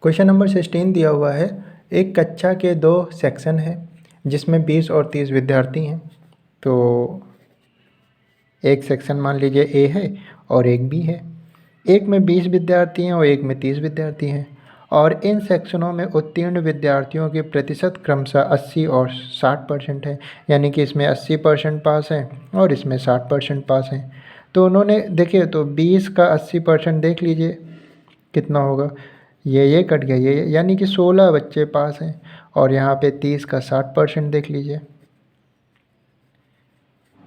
Question number 16 दिया हुआ है। एक कक्षा के 2 सेक्शन हैं जिसमें 20 और 30 विद्यार्थी हैं। तो एक सेक्शन मान लीजिए ए है और एक बी है। एक में 20 विद्यार्थी हैं और एक में 30 विद्यार्थी हैं और इन सेक्शनों में उत्तीर्ण विद्यार्थियों की प्रतिशत क्रमशः 80 और 60% है। यानी कि इसमें 80% पास हैं और इसमें 60% पास हैं। तो उन्होंने देखिए, तो 20 का 80% देख लीजिए कितना होगा। ये कट गया, ये यानी कि 16 बच्चे पास हैं। और यहाँ पे 30 का 60% देख लीजिए,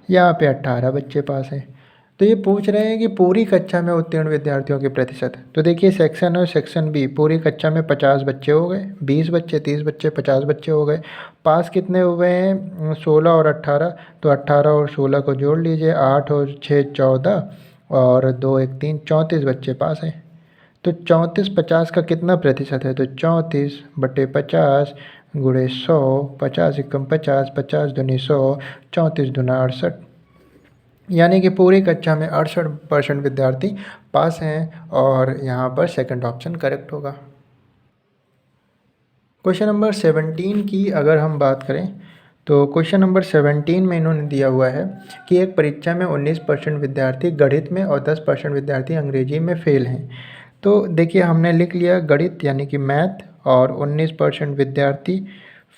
यहाँ पे 18 बच्चे पास हैं। तो ये पूछ रहे हैं कि पूरी कक्षा में उत्तीर्ण विद्यार्थियों की प्रतिशत। तो देखिए, सेक्शन और सेक्शन बी, पूरी कक्षा में 50 बच्चे हो गए, 20 बच्चे, 30 बच्चे, 50 बच्चे हो गए। पास कितने हुए हैं? 16 और 18। तो 18 और 16 को जोड़ लीजिए, 8 और 6 14 और 2 1 3, 34 बच्चे पास हैं। तो 34 50 का कितना प्रतिशत है? तो 34/50 गुणे 100, 50 एकम 50, 50 दूनी 100, 34 दूना 68। यानी कि पूरी कक्षा में 68% विद्यार्थी पास हैं और यहाँ पर सेकंड ऑप्शन करेक्ट होगा। क्वेश्चन नंबर 17 की अगर हम बात करें तो क्वेश्चन नंबर 17 में इन्होंने दिया हुआ है कि एक परीक्षा में 19% विद्यार्थी गणित में और 10% विद्यार्थी अंग्रेजी में फेल हैं। तो देखिए, हमने लिख लिया गणित यानी कि मैथ, और 19% विद्यार्थी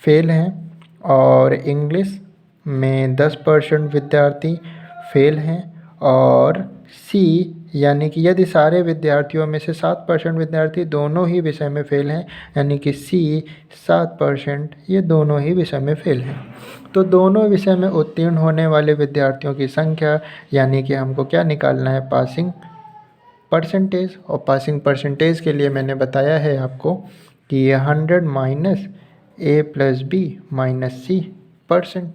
फेल हैं, और इंग्लिश में 10% विद्यार्थी फेल हैं, और सी यानी कि यदि सारे विद्यार्थियों में से 7% विद्यार्थी दोनों ही विषय में फेल हैं, यानी कि सी 7%, ये दोनों ही विषय में फेल हैं। तो दोनों विषय में उत्तीर्ण होने वाले विद्यार्थियों की संख्या, यानी कि हमको क्या निकालना है? Passing percentage. और पासिंग परसेंटेज के लिए मैंने बताया है आपको कि ये 100 minus A plus B minus C percent.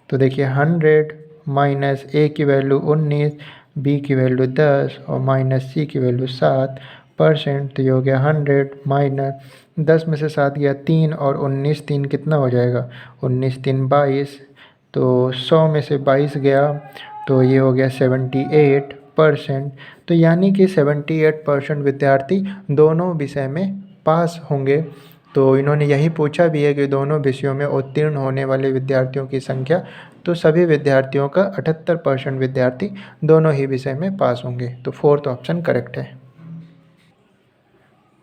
तो देखिए, 100 माइनस ए की वैल्यू 19, बी की वैल्यू 10 और माइनस सी की वैल्यू 7%। तो ये हो गया 100 माइनस 10 में से 7 गया 3 और 19 3 कितना हो जाएगा? 19 3 22। तो 100 में से 22 गया तो ये हो गया 78%। तो यानी कि 78% विद्यार्थी दोनों विषय में पास होंगे। तो इन्होंने यही पूछा भी है कि दोनों विषयों में उत्तीर्ण होने वाले विद्यार्थियों की संख्या। तो सभी विद्यार्थियों का 78% विद्यार्थी दोनों ही विषय में पास होंगे। तो फोर्थ ऑप्शन करेक्ट है।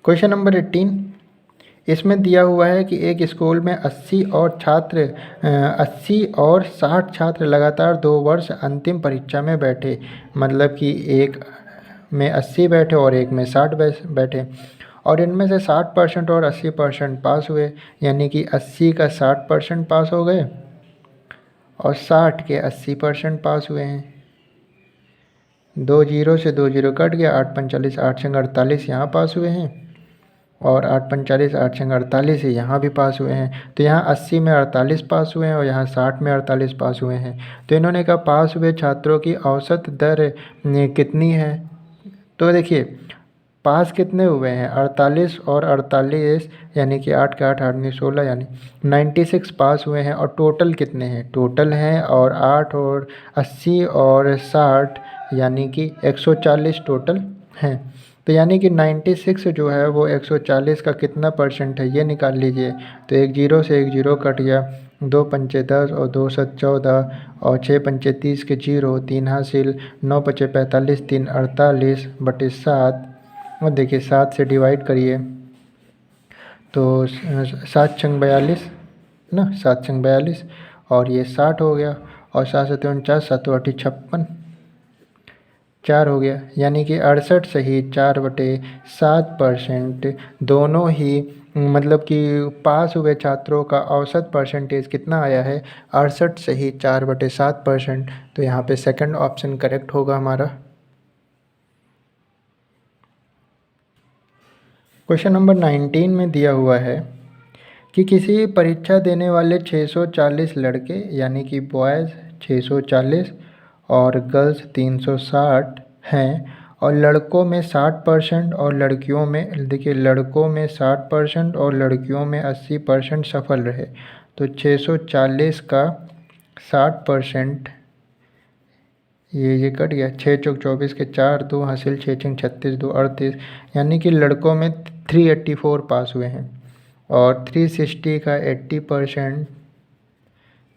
क्वेश्चन नंबर 18, इसमें दिया हुआ है कि एक स्कूल में 80 और 60 छात्र लगातार 2 वर्ष अंतिम परीक्षा में बैठे। मतलब कि एक में 80 बैठे और एक में 60 बैठे, और इनमें से 60% और 80% पास हुए। यानी कि 80 का 60% पास हो गए और 60 के 80% पास हुए हैं। 2 जीरो से 2 जीरो कट गया, 8 45 8 छंग 48 यहाँ पास हुए हैं, और 8 45 8 छंग 48 ही यहाँ भी पास हुए हैं। तो यहाँ 80 में 48 पास हुए हैं और यहाँ 60 में 48 पास हुए हैं। तो इन्होंने कहा पास हुए छात्रों की औसत दर कितनी है? तो देखिए, पास कितने हुए हैं? 48 और 48, यानी कि 8 के 8 8 में 16, यानी 96 पास हुए हैं। और टोटल कितने हैं? टोटल हैं और 8 और 80 और 60, यानी कि 140 टोटल हैं। तो यानी कि 96 जो है वो 140 का कितना परसेंट है, ये निकाल लीजिए। तो 1 जीरो से 1 जीरो कट गया, 2 पंचे 10 और 2 7 14 और 6 पंचे 30 के जीरो, 3 हासिल, 9 पचे 45, 3 48 बटे 7। और देखिए 7 से डिवाइड करिए तो 7 छंग 42 ना, 7 छंग 42, और ये 60 हो गया, और 7 7 49, 7 8 56, 4 हो गया। यानी कि 68 सही 4/7% दोनों ही, मतलब कि पास हुए छात्रों का औसत परसेंटेज कितना आया है? 68 सही 4/7%। तो यहाँ पे सेकंड ऑप्शन करेक्ट होगा हमारा। क्वेश्चन नंबर 19 में दिया हुआ है कि किसी परीक्षा देने वाले 640 लड़के, यानी कि बॉयज़ 640 और गर्ल्स 360 हैं, और लड़कों में 60% और लड़कियों में, देखिए लड़कों में 60% और लड़कियों में 80% सफल रहे। तो 640 का 60%, ये कट गया, 6 चौक 24 के 4, 2 हासिल, 6 छंग 36, 2 38, यानी कि लड़कों में 384 पास हुए हैं और 360 का 80%,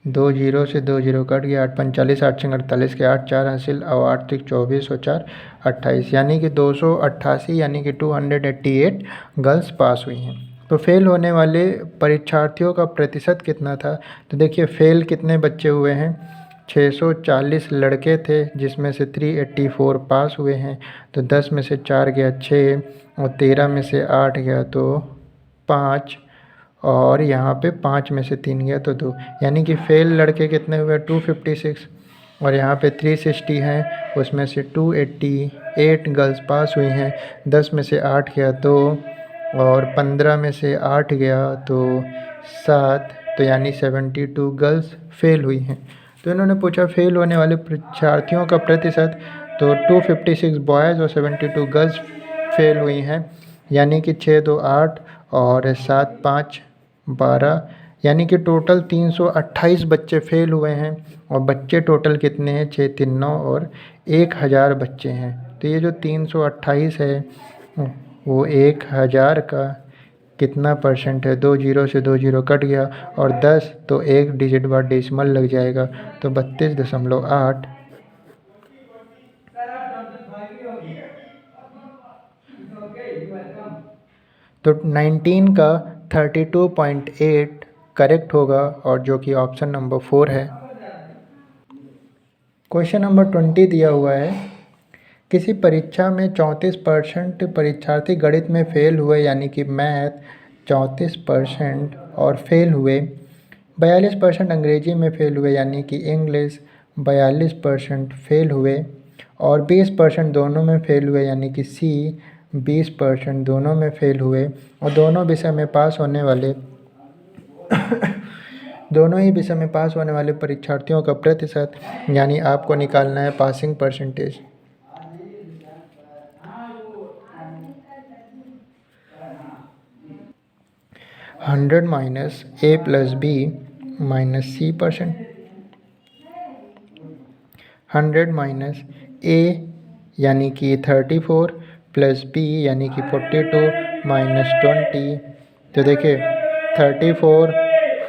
2 जीरो से 2 जीरो कट गया, 8 45, 8 छः 48 के 8 4 हासिल और 8 तिक 24 और 4 28, यानी कि 288 यानी कि 288 गर्ल्स पास हुई हैं। तो फेल होने वाले परीक्षार्थियों का प्रतिशत कितना था? तो देखिए फेल कितने बच्चे हुए हैं, 640 लड़के थे जिसमें से 384 पास हुए हैं। तो 10 में से 4 गया 6 और 13 में से 8 गया तो 5 और यहाँ पे 5 में से 3 गया तो 2, यानी कि फेल लड़के कितने हुए 256 और यहाँ पे 360 हैं उसमें से 288 गर्ल्स पास हुई हैं। 10 में से 8 गया 2 और 15 में से 8 गया तो 7, तो यानी 72 गर्ल्स फेल हुई हैं। तो इन्होंने पूछा फेल होने वाले परीक्षार्थियों का प्रतिशत, तो 256 बॉयज़ और 72 गर्ल्स फेल हुई हैं, यानी कि 6 2 8 और 7 5 12, यानी कि टोटल 328 बच्चे फेल हुए हैं। और बच्चे टोटल कितने हैं, 6 3 9 और 1000 बच्चे हैं। तो ये जो 328 है वो 1000 का कितना परसेंट है, 2 जीरो से 2 जीरो कट गया और 10 तो एक डिजिट बाद डेसिमल लग जाएगा तो 32.8। तो 19 का 32.8 करेक्ट होगा और जो कि ऑप्शन नंबर 4 है। क्वेश्चन नंबर 20 दिया हुआ है, किसी परीक्षा में 34% परीक्षार्थी गणित में फेल हुए, यानी कि मैथ 34% और फेल हुए। 42% अंग्रेजी में फेल हुए, यानी कि इंग्लिश 42% फेल हुए और 20% दोनों में फेल हुए, यानी कि सी 20% दोनों में फेल हुए। और दोनों विषय में पास होने वाले दोनों ही विषय में पास होने वाले परीक्षार्थियों का प्रतिशत, यानी आपको निकालना है passing percentage. Hundred minus A plus B minus C percent, 100 minus A यानी कि 34 प्लस बी यानी कि 42 माइनस 20। तो देखिए 34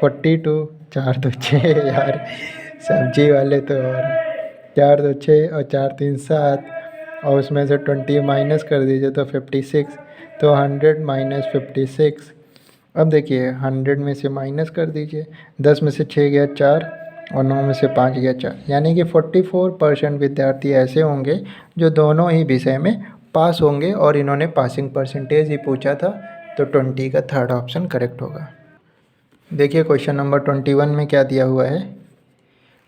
42 4 2 6 यार सब्जी वाले तो और 4 2 6 और 4 3 7 और उसमें से 20 माइनस कर दीजिए तो 56। तो 100 माइनस 56। अब देखिए 100 में से माइनस कर दीजिए, 10 में से 6 गया 4 और 9 में से 5 गया 4, यानी कि 44% विद्यार्थी ऐसे होंगे जो दोनों ही विषय में पास होंगे और इन्होंने पासिंग परसेंटेज ही पूछा था। तो 20 का थर्ड ऑप्शन करेक्ट होगा। देखिए क्वेश्चन नंबर 21 में क्या दिया हुआ है।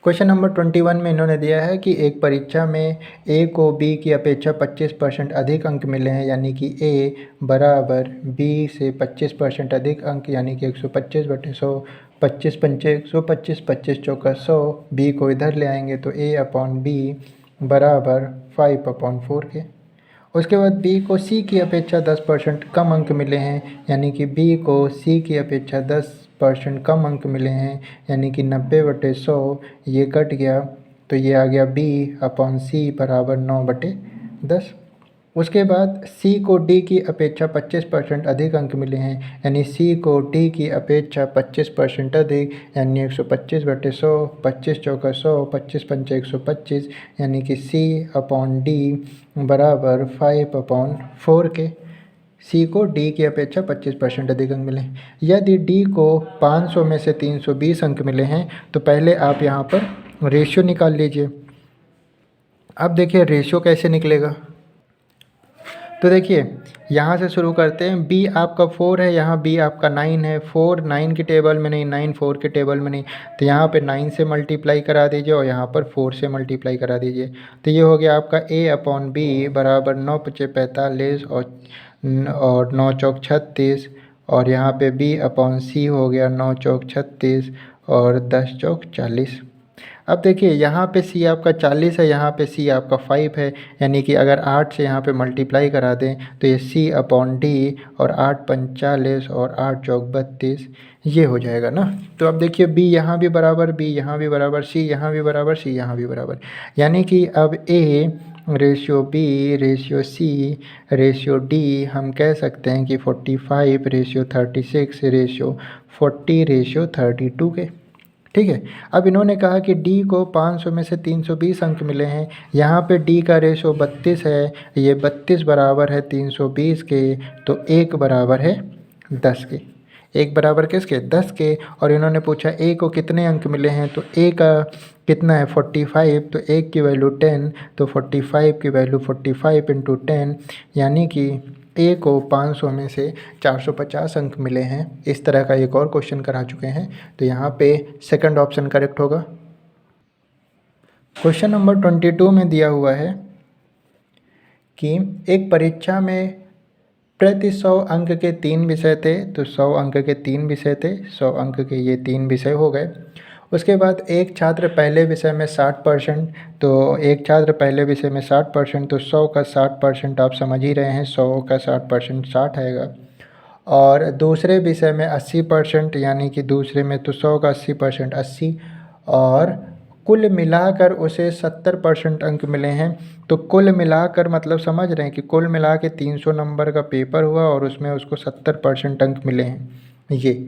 क्वेश्चन नंबर 21 में इन्होंने दिया है कि एक परीक्षा में ए को बी की अपेक्षा 25% अधिक अंक मिले हैं, यानी कि ए बराबर बी से 25% अधिक अंक, यानी कि 125/100, 25 पंचे 125, 25 चौका 100। बी को इधर ले आएंगे तो ए अपॉन बी बराबर 5/4 के। उसके बाद बी को सी की अपेक्षा 10% कम अंक मिले हैं, यानी कि बी को सी की अपेक्षा 10% कम अंक मिले हैं, यानी कि 90/100। ये कट गया तो ये आ गया बी अपॉन सी बराबर 9/10। उसके बाद सी को डी की अपेक्षा 25% अधिक अंक मिले हैं, यानी सी को डी की अपेक्षा 25% अधिक, यानी 125/100, 25 चौका 100, 25 पंचे 125, यानी कि सी अपॉन डी बराबर 5/4 के। सी को डी की अपेक्षा 25% अधिक अंक मिले हैं। यदि डी को 500 में से 320 अंक मिले हैं तो पहले आप यहाँ पर रेशियो निकाल लीजिए। अब देखिए रेशियो कैसे निकलेगा। तो देखिए यहाँ से शुरू करते हैं। बी आपका 4 है, यहाँ बी आपका 9 है। 4 9 की टेबल में नहीं, 9 4 के टेबल में नहीं, तो यहाँ पे 9 से मल्टीप्लाई करा दीजिए और यहाँ पर 4 से मल्टीप्लाई करा दीजिए। तो ये हो गया आपका ए अपॉन बी बराबर 9 पचे 45 और 9 चौक 36, और यहाँ पे बी अपॉन सी हो गया 9 चौक 36 और 10 चौक 40। अब देखिए यहाँ पे सी आपका 40 है, यहाँ पे सी आपका 5 है, यानी कि अगर 8 से यहाँ पे मल्टीप्लाई करा दें तो ये सी अपॉन डी और 8 पंच 40 और 8 चौक 32 ये हो जाएगा ना। तो अब देखिए बी यहाँ भी बराबर, बी यहाँ भी बराबर, सी यहाँ भी बराबर, सी यहाँ भी बराबर, यानी कि अब A ratio B, ratio C, ratio D हम कह सकते हैं कि 45, रेशियो 36, रेशियो 40, रेशियो 32 के। ठीक है। अब इन्होंने कहा कि डी को 500 में से 320 अंक मिले हैं। यहाँ पे डी का रेशो 32 है, ये 32 बराबर है 320 के, तो 1 बराबर है 10 के। 1 बराबर किसके? 10 के। और इन्होंने पूछा ए को कितने अंक मिले हैं, तो ए का कितना है 45, तो 1 की वैल्यू 10, तो 45 की वैल्यू 45 इंटू 10, यानी कि ए को 500 में से 450 अंक मिले हैं। इस तरह का एक और क्वेश्चन करा चुके हैं, तो यहाँ पे सेकंड ऑप्शन करेक्ट होगा। क्वेश्चन नंबर 22 में दिया हुआ है कि एक परीक्षा में प्रति 100 अंक के 3 विषय थे, तो 100 अंक के 3 विषय थे, 100 अंक के ये 3 विषय हो गए। उसके बाद एक छात्र पहले विषय में 60%, तो एक छात्र पहले विषय में 60%, तो 100 का 60% आप समझ ही रहे हैं, 100 का 60% 60 आएगा। और दूसरे विषय में 80%, यानी कि दूसरे में तो 100 का 80% 80, और कुल मिलाकर उसे 70% अंक मिले हैं। तो कुल मिलाकर मतलब समझ रहे हैं कि कुल मिला के 300 नंबर का पेपर हुआ और उसमें उसको 70% अंक मिले हैं ये।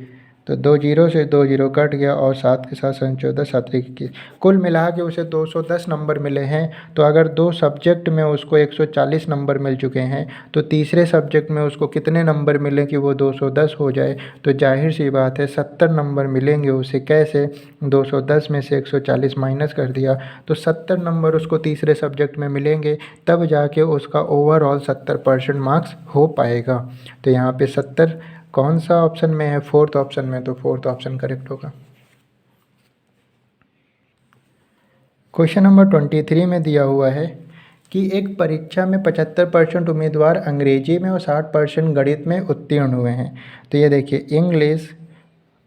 तो 2 जीरो से 2 जीरो कट गया और 7 के साथ 14, 7 21, कुल मिला के उसे 210 नंबर मिले हैं। तो अगर 2 सब्जेक्ट में उसको 140 नंबर मिल चुके हैं, तो तीसरे सब्जेक्ट में उसको कितने नंबर मिले कि वो 210 हो जाए? तो जाहिर सी बात है 70 नंबर मिलेंगे उसे। कैसे? 210 में से 140 माइनस कर दिया, तो 70 नंबर उसको तीसरे सब्जेक्ट में मिलेंगे, तब जाके उसका ओवरऑल 70% मार्क्स हो पाएगा। तो यहाँ पे 70 कौन सा ऑप्शन में है? फोर्थ ऑप्शन में, तो फोर्थ ऑप्शन करेक्ट होगा। क्वेश्चन नंबर 23 में दिया हुआ है कि एक परीक्षा में 75% उम्मीदवार अंग्रेजी में और 60% गणित में उत्तीर्ण हुए हैं। तो ये देखिए, इंग्लिश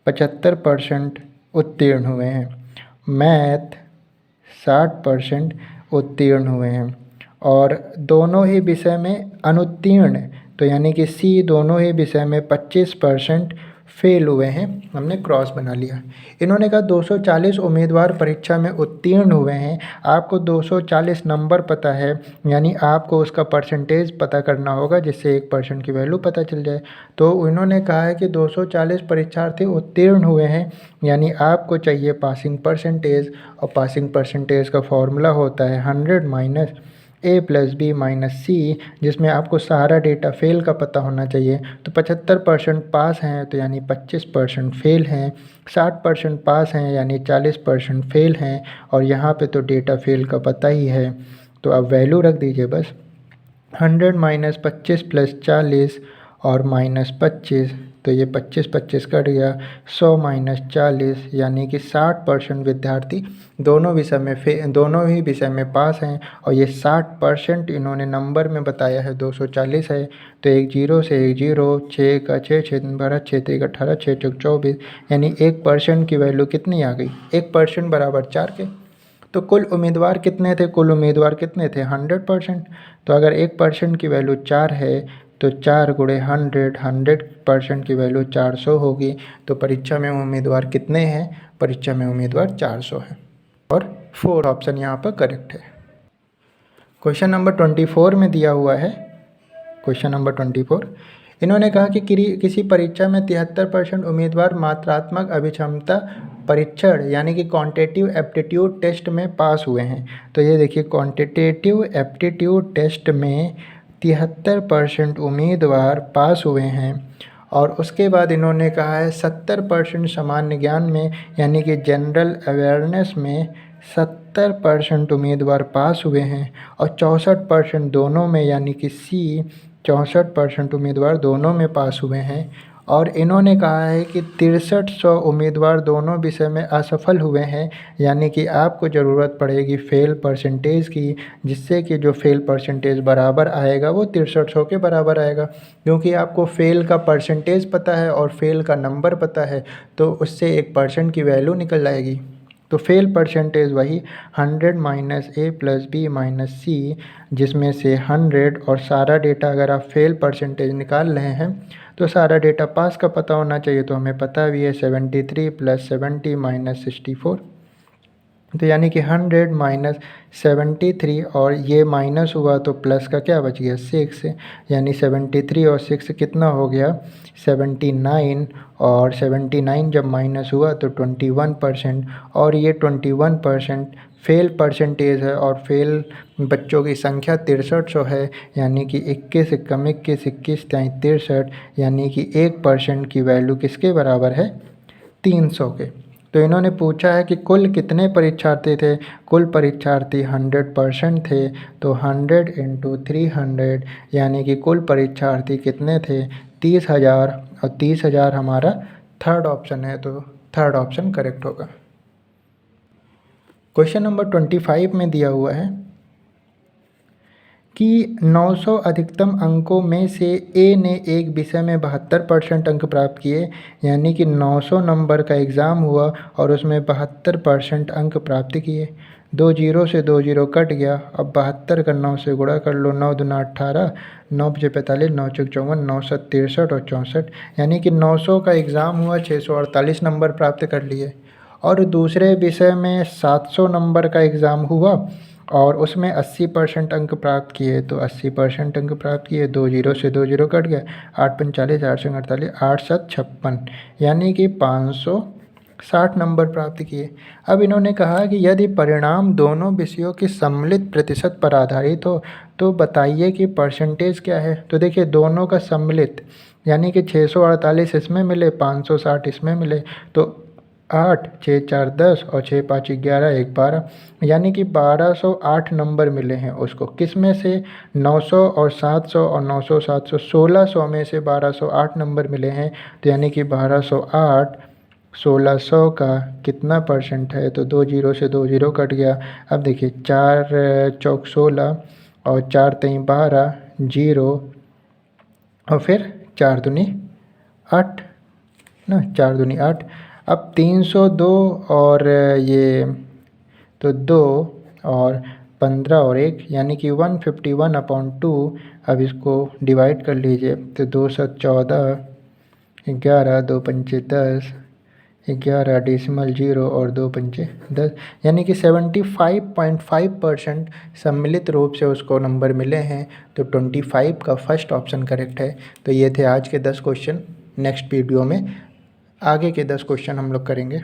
75% उत्तीर्ण हुए हैं, मैथ 60% उत्तीर्ण हुए हैं, और दोनों ही विषय में अनुत्तीर्ण, तो यानी कि सी दोनों ही विषय में 25% फेल हुए हैं। हमने क्रॉस बना लिया। इन्होंने कहा 240 उम्मीदवार परीक्षा में उत्तीर्ण हुए हैं। आपको 240 नंबर पता है, यानी आपको उसका परसेंटेज पता करना होगा, जिससे 1% की वैल्यू पता चल जाए। तो इन्होंने कहा है कि 240 परीक्षार्थी उत्तीर्ण हुए हैं, यानी आपको चाहिए पासिंग परसेंटेज, और पासिंग परसेंटेज का फॉर्मूला होता है 100 minus A plus B minus सी, जिसमें आपको सारा डेटा फेल का पता होना चाहिए। तो 75% पास हैं, तो यानी 25% फेल हैं, 60% पास हैं, यानी 40% फेल हैं, और यहाँ पे तो डेटा फेल का पता ही है। तो अब वैल्यू रख दीजिए बस, 100 माइनस 25 प्लस 40 और माइनस 25, तो ये 25 25 कट गया, 100 माइनस 40, यानी कि 60% विद्यार्थी दोनों ही विषय में पास हैं। और ये 60% इन्होंने नंबर में बताया है, 240 है, तो 1 जीरो से 1 जीरो, 6 का 6, 6 12, 6 3 18, 6 चौक 24, यानी 1% की वैल्यू कितनी आ गई? 1% बराबर 4 के। तो कुल उम्मीदवार कितने थे? कुल उम्मीदवार कितने थे? 100%। तो अगर 1% की वैल्यू 4 है, तो 4 गुणे 100, 100% की वैल्यू 400 होगी। तो परीक्षा में उम्मीदवार कितने हैं? परीक्षा में उम्मीदवार 400 हैं, और 4 ऑप्शन यहाँ पर करेक्ट है। क्वेश्चन नंबर 24 में दिया हुआ है, क्वेश्चन नंबर 24, इन्होंने कहा कि किसी परीक्षा में 73% उम्मीदवार मात्रात्मक अभिक्षमता परीक्षण यानी कि क्वांटिटेटिव एप्टीट्यूड टेस्ट में पास हुए हैं। तो ये देखिए, क्वांटिटेटिव एप्टीट्यूड टेस्ट में 73% उम्मीदवार पास हुए हैं, और उसके बाद इन्होंने कहा है 70% सामान्य ज्ञान में यानी कि जनरल अवेयरनेस में 70% उम्मीदवार पास हुए हैं, और 64% दोनों में यानी कि सी 64% उम्मीदवार दोनों में पास हुए हैं। और इन्होंने कहा है कि 6300 उम्मीदवार दोनों विषय में असफल हुए हैं, यानी कि आपको ज़रूरत पड़ेगी फेल परसेंटेज की, जिससे कि जो फेल परसेंटेज बराबर आएगा वो 6300 के बराबर आएगा। क्योंकि आपको फेल का परसेंटेज पता है और फेल का नंबर पता है, तो उससे 1% की वैल्यू निकल आएगी। तो फेल परसेंटेज वही 100 minus A plus B minus सी, जिसमें से 100 और सारा डेटा अगर आप फेल परसेंटेज निकाल रहे हैं तो सारा डेटा पास का पता होना चाहिए। तो हमें पता भी है 73 प्लस 70 माइनस 64। तो यानी कि 100 माइनस 73 और ये माइनस हुआ तो प्लस का क्या बच गया 6, यानी 73 और 6 कितना हो गया 79, और 79 जब माइनस हुआ तो 21%, और ये 21% फेल परसेंटेज है, और फेल बच्चों की संख्या 6300 है, यानी कि 21 कम 21 21 63, यानी कि 1% की वैल्यू किसके बराबर है 300 के। तो इन्होंने पूछा है कि कुल कितने परीक्षार्थी थे, कुल परीक्षार्थी 100% थे, तो 100 इंटू 300 यानी कि कुल परीक्षार्थी कितने थे 30,000, और 30,000 हमारा थर्ड ऑप्शन है, तो थर्ड ऑप्शन करेक्ट होगा। क्वेश्चन नंबर 25 में दिया हुआ है कि 900 अधिकतम अंकों में से ए ने एक विषय में 72% अंक प्राप्त किए, यानी कि 900 नंबर का एग्ज़ाम हुआ और उसमें 72% अंक प्राप्त किए। 2 जीरो से 2 जीरो कट गया, अब 72 का 9 से गुणा कर लो, 9 दूना 18, 9 पचे 45, 9 चौक 54, 9 सत 63 और 64, यानी कि 900 का एग्ज़ाम हुआ 648 नंबर प्राप्त कर लिए। और दूसरे विषय में 700 नंबर का एग्ज़ाम हुआ और उसमें 80% अंक प्राप्त किए, तो 80% अंक प्राप्त किए, 2 जीरो से 2 जीरो कट गया, 8 45, 8 संग 48, 8 7 56, यानी कि 560 नंबर प्राप्त किए। अब इन्होंने कहा कि यदि परिणाम दोनों विषयों के सम्मिलित प्रतिशत पर आधारित हो तो बताइए कि परसेंटेज क्या है। तो देखिए दोनों का सम्मिलित यानी कि 648 इसमें मिले, 560 इसमें मिले, तो 8 6 4 10 और 6 5 11 1 12, यानी कि 1208 नंबर मिले हैं उसको। किस में से 900 और 700 और 900 700 1600 में से 1208 नंबर मिले हैं, तो यानी कि 1208 1600 का कितना परसेंट है, तो 2 जीरो से 2 जीरो कट गया। अब देखिए 4 चौक 16 और 4 3 12 जीरो, और फिर 4 दूनी 8 ना, 4 दूनी 8। अब 302 और ये तो 2 और 15 और 1, यानी कि 151/2। अब इसको डिवाइड कर लीजिए, तो 2 7 14, 11 2 पंचे 10, 11 डेसिमल 0 और 2 पंचे 10, यानी कि 75.5% सम्मिलित रूप से उसको नंबर मिले हैं, तो 25 का फर्स्ट ऑप्शन करेक्ट है। तो ये थे आज के 10 क्वेश्चन। नेक्स्ट वीडियो में आगे के 10 क्वेश्चन हम लोग करेंगे।